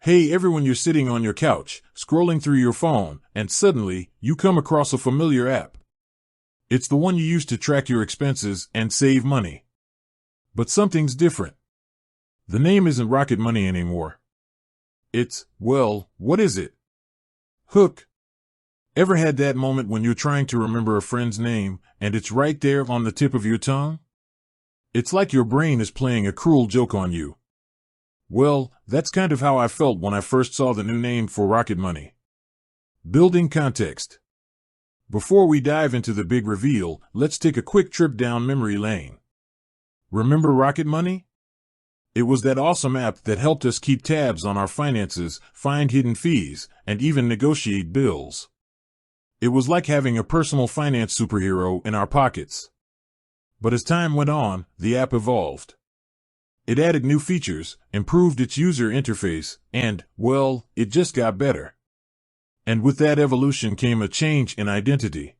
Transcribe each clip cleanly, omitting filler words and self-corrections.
Hey everyone, you're sitting on your couch, scrolling through your phone, and suddenly, you come across a familiar app. It's the one you use to track your expenses and save money. But something's different. The name isn't Rocket Money anymore. Well, what is it? Hook. Ever had that moment when you're trying to remember a friend's name, and it's right there on the tip of your tongue? It's like your brain is playing a cruel joke on you. Well, that's kind of how I felt when I first saw the new name for Rocket Money. Building context. Before we dive into the big reveal, let's take a quick trip down memory lane. Remember Rocket Money? It was that awesome app that helped us keep tabs on our finances, find hidden fees, and even negotiate bills. It was like having a personal finance superhero in our pockets. But as time went on, the app evolved. It added new features, improved its user interface, and, well, it just got better. And with that evolution came a change in identity.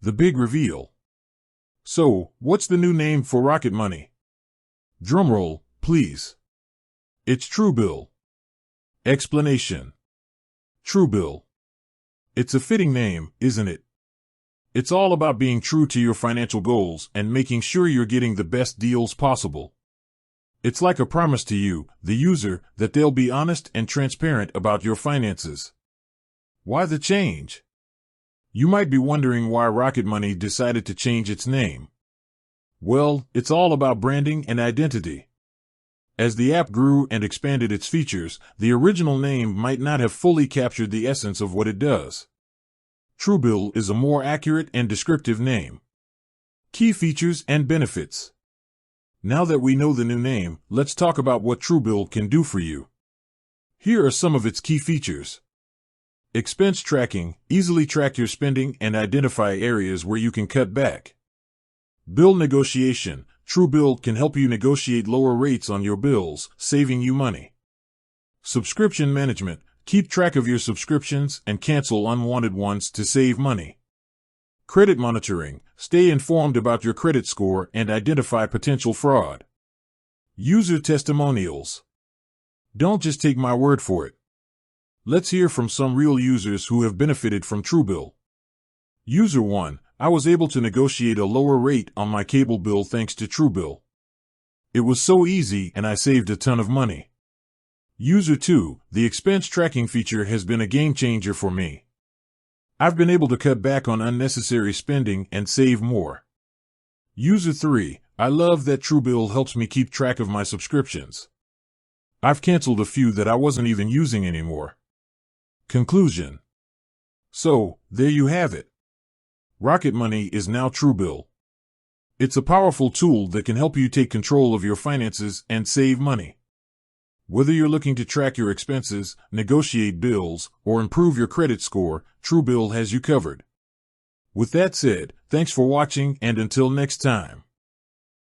The big reveal. So, what's the new name for Rocket Money? Drumroll, please. It's Truebill. Explanation. Truebill. It's a fitting name, isn't it? It's all about being true to your financial goals and making sure you're getting the best deals possible. It's like a promise to you, the user, that they'll be honest and transparent about your finances. Why the change? You might be wondering why Rocket Money decided to change its name. Well, it's all about branding and identity. As the app grew and expanded its features, the original name might not have fully captured the essence of what it does. Truebill is a more accurate and descriptive name. Key features and benefits. Now that we know the new name, let's talk about what Truebill can do for you. Here are some of its key features. Expense tracking. Easily track your spending and identify areas where you can cut back. Bill negotiation. Truebill can help you negotiate lower rates on your bills, saving you money. Subscription management. Keep track of your subscriptions and cancel unwanted ones to save money. Credit monitoring. Stay informed about your credit score and identify potential fraud. User testimonials. Don't just take my word for it. Let's hear from some real users who have benefited from Truebill. User 1. I was able to negotiate a lower rate on my cable bill thanks to Truebill. It was so easy and I saved a ton of money. User 2. The expense tracking feature has been a game changer for me. I've been able to cut back on unnecessary spending and save more. User 3. I love that Truebill helps me keep track of my subscriptions. I've canceled a few that I wasn't even using anymore. Conclusion. So, there you have it. Rocket Money is now Truebill. It's a powerful tool that can help you take control of your finances and save money. Whether you're looking to track your expenses, negotiate bills, or improve your credit score, Truebill has you covered. With that said, thanks for watching and until next time.